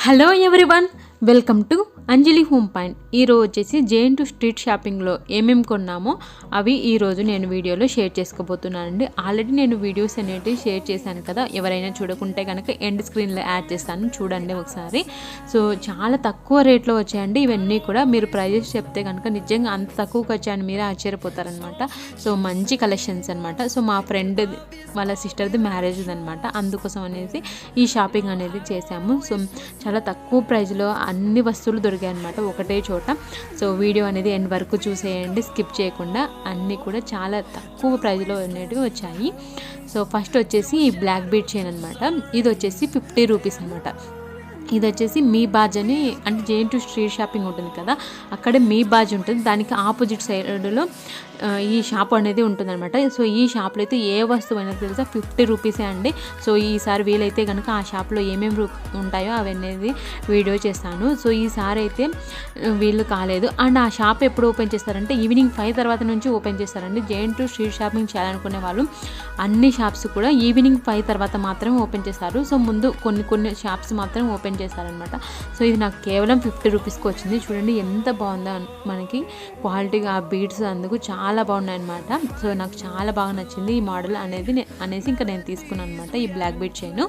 Hello everyone, welcome to Anjali home point. ఈరోజు వచ్చేసి జేఎన్2 street షాపింగ్లో ఏమేమి కొన్నామో అవి ఈరోజు నేను వీడియోలో షేర్ చేసుకోబోతున్నానండి. ఆల్రెడీ నేను వీడియోస్ అనేవి షేర్ చేశాను కదా, ఎవరైనా చూడకుంటే కనుక ఎండ్ స్క్రీన్లో యాడ్ చేస్తాను, చూడండి ఒకసారి. సో చాలా తక్కువ రేట్లో వచ్చాయండి ఇవన్నీ కూడా. మీరు ప్రైజెస్ చెప్తే కనుక నిజంగా అంత తక్కువకి వచ్చాయని మీరే ఆశ్చర్యపోతారనమాట. సో మంచి కలెక్షన్స్ అనమాట. సో మా ఫ్రెండ్ వాళ్ళ సిస్టర్ది మ్యారేజ్ అనమాట, అందుకోసం అనేసి ఈ షాపింగ్ అనేది చేశాము. సో చాలా తక్కువ ప్రైజ్లో అన్ని వస్తువులు దొరికాయి అనమాట ఒకటే చోట. సో వీడియో అనేది ఎండ్ వరకు చూసేయండి, స్కిప్ చేయకుండా. అన్నీ కూడా చాలా తక్కువ ప్రైజ్లో అనేటివి వచ్చాయి. సో ఫస్ట్ వచ్చేసి ఈ బ్లాక్ బీడ్ చైన్ అనమాట. ఇది వచ్చేసి 50 రూపీస్ అనమాట. ఇది వచ్చేసి మీ బాజ్ అని, అంటే జేఎన్2 స్ట్రీట్ షాపింగ్ ఉంటుంది కదా, అక్కడే మీ బాజ్ ఉంటుంది. దానికి ఆపోజిట్ సైడ్లో ఈ షాప్ అనేది ఉంటుందన్నమాట. సో ఈ షాప్లో అయితే ఏ వస్తువు అయినా తెలుసా 50 రూపీసే అండి. సో ఈసారి వీలైతే కనుక ఆ షాప్లో ఏమేమి ఉంటాయో అవన్నీ వీడియో చేస్తాను. సో ఈసారి అయితే వీళ్ళు కాలేదు. అండ్ ఆ షాప్ ఎప్పుడు ఓపెన్ చేస్తారంటే ఈవినింగ్ 5 తర్వాత నుంచి ఓపెన్ చేస్తారండి. జేఎన్2 స్ట్రీట్ షాపింగ్ చేయాలనుకునే వాళ్ళు అన్ని షాప్స్ కూడా ఈవినింగ్ 5 తర్వాత మాత్రమే ఓపెన్ చేస్తారు. సో ముందు కొన్ని షాప్స్ మాత్రం ఓపెన్ చేస్తారనమాట. సో ఇది నాకు కేవలం 50 రూపీస్కి వచ్చింది. చూడండి ఎంత బాగుందో మనకి క్వాలిటీగా, ఆ బీడ్స్ అందుకు చాలా బాగున్నాయి అనమాట. సో నాకు చాలా బాగా నచ్చింది ఈ మోడల్ అనేసి ఇంకా నేను తీసుకున్నాను అనమాట ఈ black bead chain.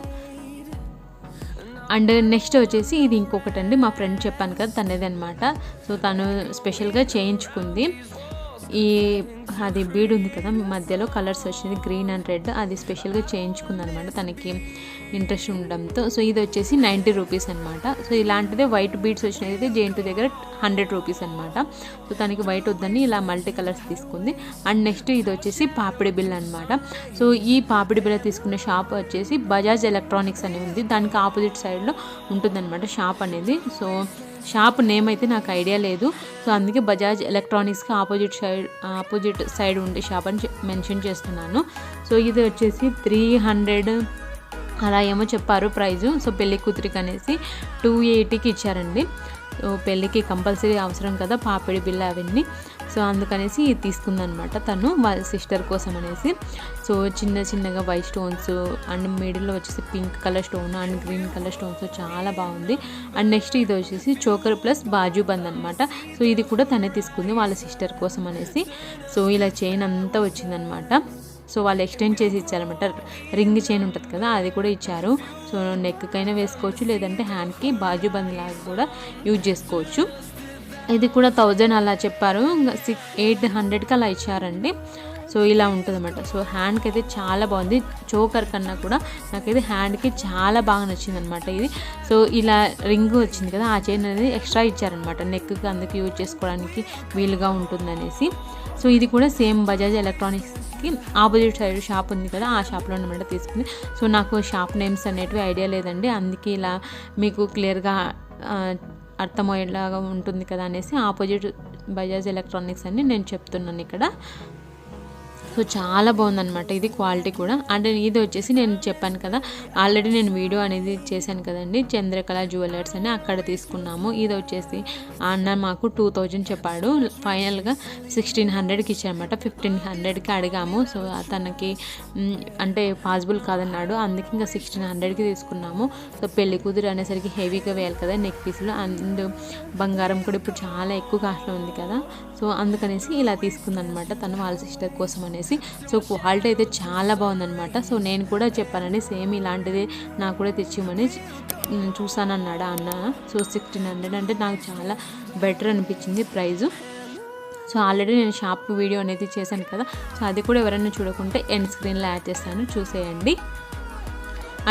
And next వచ్చేసి ఇది ఇంకొకటి అండి, మా ఫ్రెండ్ చెప్పాను కదా తనది అనమాట. సో తను స్పెషల్గా చేయించుకుంది. అది బీడ్ ఉంది కదా మధ్యలో కలర్స్ వచ్చింది గ్రీన్ అండ్ రెడ్, అది స్పెషల్గా చేయించుకుంది అనమాట తనకి ఇంట్రెస్ట్ ఉండడంతో. సో ఇది వచ్చేసి 90 రూపీస్ అనమాట. సో ఇలాంటిదే వైట్ బీడ్స్ వచ్చినది జేఎన్2 దగ్గర 100 రూపీస్ అనమాట. సో తనకి వైట్ వద్దని ఇలా మల్టీ కలర్స్ తీసుకుంది. అండ్ నెక్స్ట్ ఇది వచ్చేసి పాపిడి బిల్ అనమాట. సో ఈ పాపిడి బిల్ల తీసుకున్న షాప్ వచ్చేసి బజాజ్ ఎలక్ట్రానిక్స్ అని ఉంది, దానికి ఆపోజిట్ సైడ్లో ఉంటుందన్నమాట షాప్ అనేది. సో షాప్ నేమ్ అయితే నాకు ఐడియా లేదు. సో అందుకే బజాజ్ ఎలక్ట్రానిక్స్కి ఆపోజిట్ సైడ్ ఉండే షాప్ అని మెన్షన్ చేస్తున్నాను. సో ఇది వచ్చేసి 300 అలా ఏమో చెప్పారు ప్రైజు. సో పెళ్లి కూతురికి అనేసి 280కి ఇచ్చారండి. సో పెళ్ళికి కంపల్సరీ అవసరం కదా పాపిడి బిల్ల అవన్నీ. సో అందుకనేసి తీసుకుందనమాట తను వాళ్ళ సిస్టర్ కోసం అనేసి. సో చిన్నగా వైట్ స్టోన్స్ అండ్ మిడిల్లో వచ్చేసి pink colour stone and green colour stones చాలా బాగుంది. అండ్ నెక్స్ట్ ఇది వచ్చేసి చోకర్ ప్లస్ బాజు బంద్ అనమాట. సో ఇది కూడా తనే తీసుకుంది వాళ్ళ సిస్టర్ కోసం అనేసి. సో ఇలా చైన్ అంతా వచ్చిందనమాట. సో వాళ్ళు ఎక్స్టెండ్ చేసి ఇచ్చారనమాట. రింగ్ చైన్ ఉంటుంది కదా అది కూడా ఇచ్చారు. సో నెక్కైనా వేసుకోవచ్చు, లేదంటే హ్యాండ్కి బాజు బంద్ లాగా కూడా యూజ్ చేసుకోవచ్చు. ఇది కూడా 1000 అలా చెప్పారు, 800కి అలా ఇచ్చారండి. సో ఇలా ఉంటుంది అన్నమాట. సో హ్యాండ్కి అయితే చాలా బాగుంది, చోకర్ కన్నా కూడా నాకైతే హ్యాండ్కి చాలా బాగా నచ్చింది అనమాట ఇది. సో ఇలా రింగ్ వచ్చింది కదా, ఆ చైన్ అనేది ఎక్స్ట్రా ఇచ్చారనమాట నెక్కి, అందుకు యూజ్ చేసుకోవడానికి వీలుగా ఉంటుందనేసి. సో ఇది కూడా సేమ్ బజాజ్ ఎలక్ట్రానిక్స్కి ఆపోజిట్ సైడ్ షాప్ ఉంది కదా, ఆ షాప్లో అనమాట తీసుకుంది. సో నాకు షాప్ నేమ్స్ అనేటివి ఐడియా లేదండి, అందుకే ఇలా మీకు క్లియర్గా అర్థమయ్యేలాగా ఉంటుంది కదా అనేసి ఆపోజిట్ బజాజ్ ఎలక్ట్రానిక్స్ అని నేను చెప్తున్నాను ఇక్కడ. సో చాలా బాగుందన్నమాట ఇది క్వాలిటీ కూడా. అంటే ఇది వచ్చేసి నేను చెప్పాను కదా ఆల్రెడీ నేను వీడియో అనేది చేశాను కదండి, చంద్రకళ జ్యువెలర్స్ అని, అక్కడ తీసుకున్నాము. ఇది వచ్చేసి అన్న మాకు 2000 చెప్పాడు, ఫైనల్గా 1600కి ఇచ్చారనమాట. 1500కి అడిగాము. సో తనకి అంటే పాసిబుల్ కాదన్నాడు, అందుకే ఇంకా 1600కి తీసుకున్నాము. సో పెళ్లి కూతురు అనేసరికి హెవీగా వేయాలి కదా నెక్ పీసులు, అండ్ బంగారం కూడా ఇప్పుడు చాలా ఎక్కువ కాస్ట్లో ఉంది కదా. సో అందుకనేసి ఇలా తీసుకుందనమాట తను వాళ్ళ సిస్టర్ కోసం అనేసి. సో క్వాలిటీ అయితే చాలా బాగుందనమాట. సో నేను కూడా చెప్పానండి సేమ్ ఇలాంటిదే నాకు కూడా తెచ్చిమని, చూసానన్నాడు అన్న. సో 1600 అంటే నాకు చాలా బెటర్ అనిపించింది ప్రైజు. సో ఆల్రెడీ నేను షాప్ వీడియో అనేది చేశాను కదా, సో అది కూడా ఎవరైనా చూడకుంటే ఎండ్ స్క్రీన్లో యాడ్ చేస్తాను, చూసేయండి.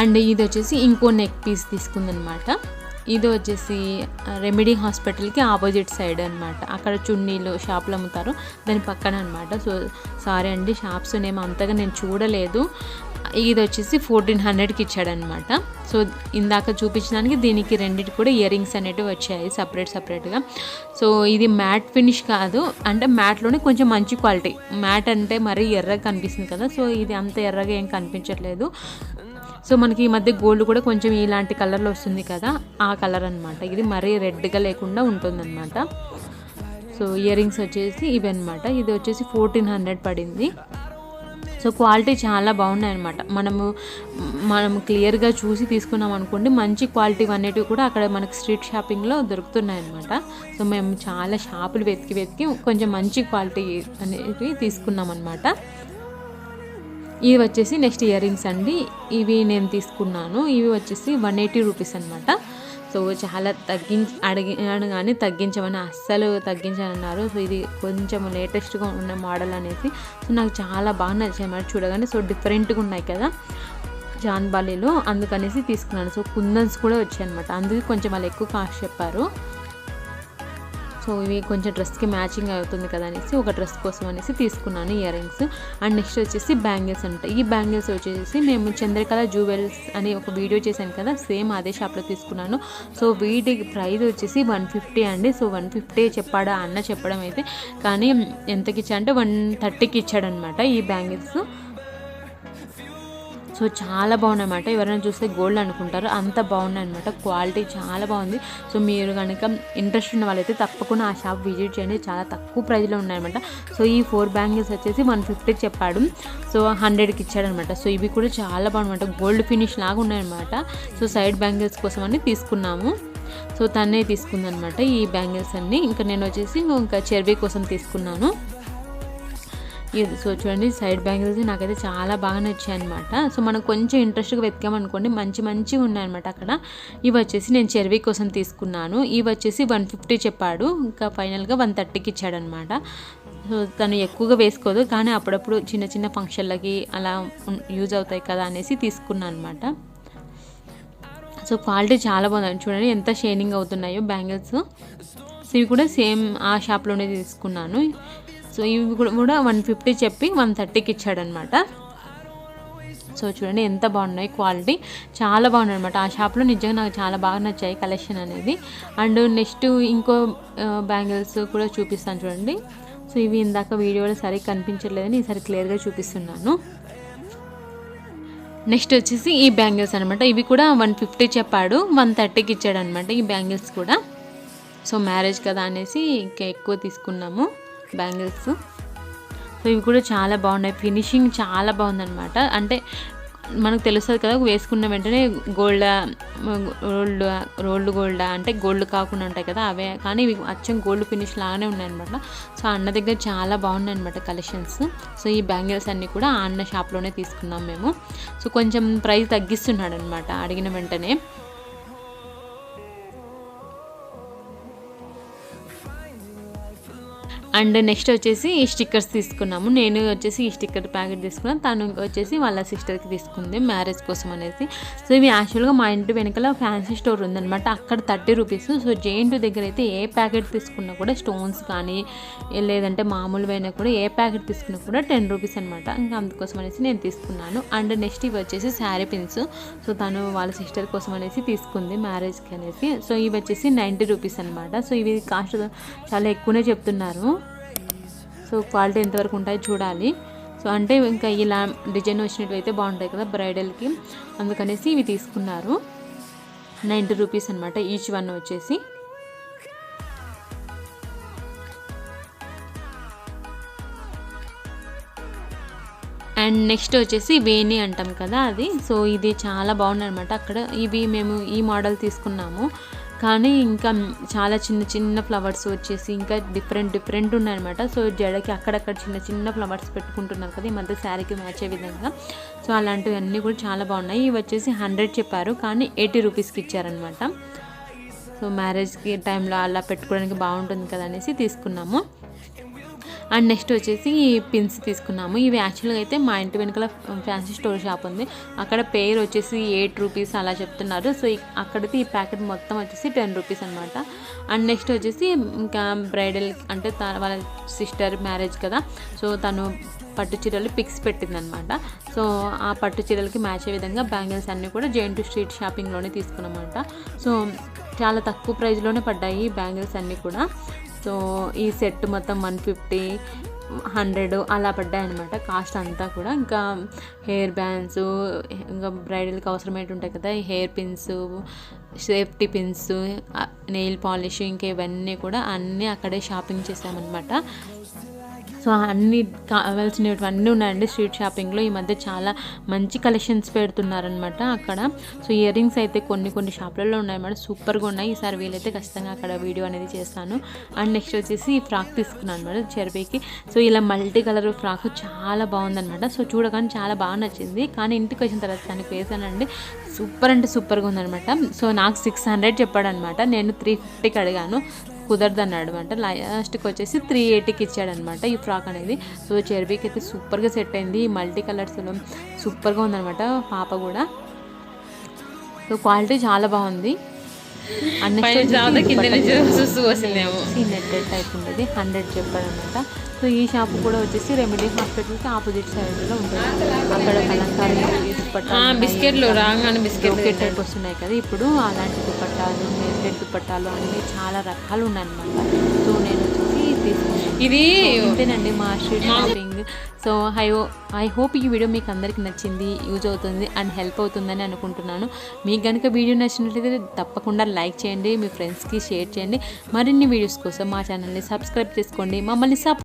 అండ్ ఇది వచ్చేసి ఇంకో నెక్ పీస్ తీసుకుందనమాట. ఇది వచ్చేసి రెమెడీ హాస్పిటల్కి ఆపోజిట్ సైడ్ అనమాట, అక్కడ చున్నీలు షాపులు అమ్ముతారు దాని పక్కన అనమాట. సో సారీ అండి షాప్స్ నేమ్ అంతగా నేను చూడలేదు. ఇది వచ్చేసి 1400కి ఇచ్చాడనమాట. సో ఇందాక చూపించడానికి దీనికి రెండింటి కూడా ఇయర్ రింగ్స్ అనేటివి వచ్చాయి సపరేట్గా. సో ఇది మ్యాట్ ఫినిష్ కాదు, అంటే మ్యాట్లోనే కొంచెం మంచి క్వాలిటీ. మ్యాట్ అంటే మరీ ఎర్రగా కనిపిస్తుంది కదా, సో ఇది అంత ఎర్రగా ఏం కనిపించట్లేదు. సో మనకి ఈ మధ్య గోల్డ్ కూడా కొంచెం ఇలాంటి కలర్లో వస్తుంది కదా, ఆ కలర్ అనమాట. ఇది మరీ రెడ్గా లేకుండా ఉంటుందన్నమాట. సో ఇయర్ రింగ్స్ వచ్చేసి ఇవి అనమాట. ఇది వచ్చేసి 1400 పడింది. సో క్వాలిటీ చాలా బాగున్నాయన్నమాట. మనం క్లియర్గా చూసి తీసుకున్నాం అనుకోండి, మంచి క్వాలిటీ అనేటివి కూడా అక్కడ మనకు స్ట్రీట్ షాపింగ్లో దొరుకుతున్నాయన్నమాట. సో మేము చాలా షాపులు వెతికి కొంచెం మంచి క్వాలిటీ అనేవి తీసుకున్నాం అనమాట. ఇవి వచ్చేసి నెక్స్ట్ ఇయర్ రింగ్స్ అండి. ఇవి నేను తీసుకున్నాను. ఇవి వచ్చేసి 180 రూపీస్ అనమాట. సో చాలా అడగానే తగ్గించమని అస్సలు తగ్గించనన్నారు. సో ఇది కొంచెం లేటెస్ట్గా ఉన్న మోడల్ అనేసి సో నాకు చాలా బాగా నచ్చాయి అన్నమాట చూడగానే. సో డిఫరెంట్గా ఉన్నాయి కదా జాన్బాలీలో, అందుకనేసి తీసుకున్నాను. సో కుందన్స్ కూడా వచ్చాయి అనమాట, అందుకే కొంచెం వాళ్ళు ఎక్కువ కాస్ట్ చెప్పారు. సో ఇవి కొంచెం డ్రెస్కి మ్యాచింగ్ అవుతుంది కదా అనేసి ఒక డ్రెస్ కోసం అనేసి తీసుకున్నాను ఇయర్ రింగ్స్. అండ్ నెక్స్ట్ వచ్చేసి బ్యాంగిల్స్ ఉంటాయి. ఈ బ్యాంగిల్స్ వచ్చేసి మేము చంద్రకళ జ్యువెల్స్ అని ఒక వీడియో చేశాను కదా, సేమ్ అదే షాప్లో తీసుకున్నాను. సో వీటి ప్రైస్ వచ్చేసి 150 అండి. సో 150 చెప్పాడా అన్న చెప్పడం అయితే, కానీ ఎంతకి ఇచ్చా అంటే 130కి ఇచ్చాడనమాట ఈ బ్యాంగిల్స్. సో చాలా బాగున్నాయన్నమాట. ఎవరైనా చూస్తే గోల్డ్ అనుకుంటారు, అంత బాగున్నాయి అనమాట. క్వాలిటీ చాలా బాగుంది. సో మీరు కనుక ఇంట్రెస్ట్ ఉన్న వాళ్ళైతే తప్పకుండా ఆ షాప్ విజిట్ చేయండి, చాలా తక్కువ ప్రైస్లో ఉన్నాయన్నమాట. సో ఈ 4 బ్యాంగిల్స్ వచ్చేసి 150 చెప్పాడు, సో 100కి ఇచ్చాడనమాట. సో ఇవి కూడా చాలా బాగున్నమాట, గోల్డ్ ఫినిష్ లాగా ఉన్నాయన్నమాట. సో సైడ్ బ్యాంగిల్స్ కోసం అని తీసుకున్నాము. సో తనే తీసుకుందనమాట ఈ బ్యాంగిల్స్ అన్నీ. ఇంకా నేను వచ్చేసి ఇంకా చెర్వీ కోసం తీసుకున్నాను. ఇది సో చూడండి, సైడ్ బ్యాంగిల్స్ నాకైతే చాలా బాగా నచ్చాయి అనమాట. సో మనం కొంచెం ఇంట్రెస్ట్గా వెతికామనుకోండి, మంచిగా ఉన్నాయన్నమాట అక్కడ. ఇవి వచ్చేసి నేను చెర్వీ కోసం తీసుకున్నాను. ఇవి వచ్చేసి 150 చెప్పాడు, ఇంకా ఫైనల్గా 130కి ఇచ్చాడనమాట. సో తను ఎక్కువగా వేసుకోదు, కానీ అప్పుడప్పుడు చిన్న ఫంక్షన్లకి అలా యూజ్ అవుతాయి కదా అనేసి తీసుకున్నాను అనమాట. సో క్వాలిటీ చాలా బాగుంది చూడండి, ఎంత షైనింగ్ అవుతున్నాయో బ్యాంగిల్స్. సో ఇవి కూడా సేమ్ ఆ షాప్లోనే తీసుకున్నాను. సో ఇవి కూడా 150 చెప్పి 130కి ఇచ్చాడనమాట. సో చూడండి ఎంత బాగున్నాయి, క్వాలిటీ చాలా బాగున్నాయి అనమాట. ఆ షాప్లో నిజంగా నాకు చాలా బాగా నచ్చాయి కలెక్షన్ అనేది. అండ్ నెక్స్ట్ ఇంకో బ్యాంగిల్స్ కూడా చూపిస్తాను చూడండి. సో ఇవి ఇందాక వీడియోలో సరిగ్గా కనిపించట్లేదని ఈసారి క్లియర్గా చూపిస్తున్నాను. నెక్స్ట్ వచ్చేసి ఈ బ్యాంగిల్స్ అనమాట. ఇవి కూడా 150 చెప్పాడు, 130కి ఇచ్చాడనమాట ఈ బ్యాంగిల్స్ కూడా. సో మ్యారేజ్ కదా అనేసి ఇంకా ఎక్కువ తీసుకున్నాము బ్యాంగిల్స్. సో ఇవి కూడా చాలా బాగున్నాయి, ఫినిషింగ్ చాలా బాగుందన్నమాట. అంటే మనకు తెలుస్తుంది కదా, వేసుకున్న వెంటనే రోల్డ్ గోల్డ్ అంటే గోల్డ్ కాకుండా ఉంటాయి కదా అవే, కానీ ఇవి అచ్చం గోల్డ్ ఫినిష్ లాగానే ఉన్నాయన్నమాట. సో అన్న దగ్గర చాలా బాగున్నాయి అనమాట కలెక్షన్స్. సో ఈ బ్యాంగిల్స్ అన్నీ కూడా ఆ అన్న షాప్లోనే తీసుకున్నాం మేము. సో కొంచెం ప్రైస్ తగ్గిస్తున్నాడు అనమాట అడిగిన వెంటనే. అండ్ నెక్స్ట్ వచ్చేసి ఈ స్టిక్కర్స్ తీసుకున్నాము. నేను వచ్చేసి ఈ స్టిక్కర్ ప్యాకెట్ తీసుకున్నాను, తను వచ్చేసి వాళ్ళ సిస్టర్కి తీసుకుంది మ్యారేజ్ కోసం అనేసి. సో ఇవి యాక్చువల్గా మా ఇంటి వెనకాల ఫ్యాన్సీ స్టోర్ ఉందనమాట, అక్కడ 30 రూపీస్. సో జేఎన్టీ దగ్గర అయితే ఏ ప్యాకెట్ తీసుకున్నా కూడా స్టోన్స్ కానీ లేదంటే మామూలువైనా కూడా ఏ ప్యాకెట్ తీసుకున్నా కూడా 10 రూపీస్ అనమాట. ఇంకా అందుకోసం అనేసి నేను తీసుకున్నాను. అండ్ నెక్స్ట్ ఇవి వచ్చేసి శారీ పిన్స్. సో తను వాళ్ళ సిస్టర్ కోసం అనేసి తీసుకుంది మ్యారేజ్కి అనేసి. సో ఇవి వచ్చేసి 90 రూపీస్ అనమాట. సో ఇవి కాస్ట్ చాలా ఎక్కువనే చెప్తున్నారు. సో క్వాలిటీ ఎంతవరకు ఉంటాయో చూడాలి. సో అంటే ఇంకా ఇలా డిజైన్ వచ్చినట్టు అయితే బాగుంటాయి కదా బ్రైడల్కి, అందుకనేసి ఇవి తీసుకున్నారు. 90 రూపీస్ అనమాట ఈచ్ వన్ వచ్చేసి. అండ్ నెక్స్ట్ వచ్చేసి వేణి అంటాం కదా అది. సో ఇది చాలా బాగున్నాయి అనమాట. అక్కడ ఇవి మేము ఈ మోడల్ తీసుకున్నాము, కానీ ఇంకా చాలా చిన్న ఫ్లవర్స్ వచ్చేసి ఇంకా డిఫరెంట్ ఉన్నాయన్నమాట. సో జడకి అక్కడక్కడ చిన్న ఫ్లవర్స్ పెట్టుకుంటున్నారు కదా ఈ మధ్య శారీకి మ్యాచ్ అయ్యే విధంగా. సో అలాంటివన్నీ కూడా చాలా బాగున్నాయి. ఇవి వచ్చేసి 100 చెప్పారు, కానీ 80 రూపీస్కి ఇచ్చారనమాట. సో మ్యారేజ్కి టైంలో అలా పెట్టుకోవడానికి బాగుంటుంది కదా అనేసి తీసుకున్నాము. అండ్ నెక్స్ట్ వచ్చేసి ఈ పిన్స్ తీసుకున్నాము. ఇవి యాక్చువల్గా అయితే మా ఇంటి వెనకాల ఫ్యాన్సీ స్టోర్ షాప్ ఉంది, అక్కడ పేరు వచ్చేసి 8 రూపీస్ అలా చెప్తున్నారు. సో అక్కడైతే ఈ ప్యాకెట్ మొత్తం వచ్చేసి 10 రూపీస్ అనమాట. అండ్ నెక్స్ట్ వచ్చేసి ఇంకా బ్రైడల్ అంటే వాళ్ళ సిస్టర్ మ్యారేజ్ కదా, సో తను పట్టు చీరలు పిక్స్ పెట్టిందనమాట. సో ఆ పట్టు చీరలకి మ్యాచ్ అయ్యే విధంగా బ్యాంగిల్స్ అన్నీ కూడా జేఎన్టీ స్ట్రీట్ షాపింగ్లోనే తీసుకున్నమాట. సో చాలా తక్కువ ప్రైస్లోనే పడ్డాయి ఈ బ్యాంగిల్స్ అన్నీ కూడా. సో ఈ సెట్ మొత్తం 150, 100 అలా పడ్డాయి అనమాట కాస్ట్ అంతా కూడా. ఇంకా హెయిర్ బ్యాండ్స్, ఇంకా బ్రైడల్కి అవసరమైనవి ఉంటాయి కదా ఈ hair pins, safety pins, nail polish, ఇంకా ఇవన్నీ కూడా అన్నీ అక్కడే షాపింగ్ చేసామన్నమాట. సో సో అన్నీ కావాల్సినవన్నీ ఉన్నాయండి స్ట్రీట్ షాపింగ్లో. ఈ మధ్య చాలా మంచి కలెక్షన్స్ పెడుతున్నారనమాట అక్కడ. సో ఇయర్ రింగ్స్ అయితే కొన్ని షాపులలో ఉన్నాయన్నమాట, సూపర్గా ఉన్నాయి. ఈసారి వీలైతే ఖచ్చితంగా అక్కడ వీడియో అనేది చేస్తాను. అండ్ నెక్స్ట్ వచ్చేసి ఈ ఫ్రాక్ తీసుకున్నాను అనమాట చెర్బీకి. సో ఇలా మల్టీ కలర్ ఫ్రాక్ చాలా బాగుందనమాట. సో చూడగానే చాలా బాగా నచ్చింది, కానీ ఇంటికి వచ్చిన తర్వాత దానికి వేసానండి, సూపర్ అంటే సూపర్గా ఉందనమాట. సో నాకు 600 చెప్పాడనమాట, నేను 350కి అడిగాను, కుదరదు అన్నాడు అనమాట. లాస్ట్కి వచ్చేసి 380కి ఇచ్చాడనమాట ఈ ఫ్రాక్ అనేది. సో చెర్బీకి అయితే సూపర్గా సెట్ అయింది, మల్టీ కలర్స్లో సూపర్గా ఉందనమాట పాప కూడా. సో క్వాలిటీ చాలా బాగుంది. నెట్టెడ్ టైప్ ఉండేది 100 చెప్పాడనమాట. సో ఈ షాప్ కూడా వచ్చేసి రెమెడీ హాస్పిటల్కి ఆపోజిట్ సైడ్లో ఉంటుంది. అక్కడ కలంకారీ బిస్కెట్లు రాగానే బిస్కెట్ టైప్ వస్తున్నాయి కదా ఇప్పుడు, అలాంటి దుపట్టాలు, నెట్టెడ్ దుపట్టాలు అన్నీ చాలా రకాలు ఉన్నాయన్నమాట. సో నేను వచ్చేసి తీసుకున్నాను. ఇది ఇంతేనండి మా street shopping. So I hope ఈ వీడియో మీకు అందరికీ నచ్చింది, యూజ్ అవుతుంది అండ్ హెల్ప్ అవుతుందని అనుకుంటున్నాను. మీకు కనుక వీడియో నచ్చినట్లయితే తప్పకుండా లైక్ చేయండి, మీ ఫ్రెండ్స్కి షేర్ చేయండి. మరిన్ని వీడియోస్ కోసం మా ఛానల్ని సబ్స్క్రైబ్ చేసుకోండి, మమ్మల్ని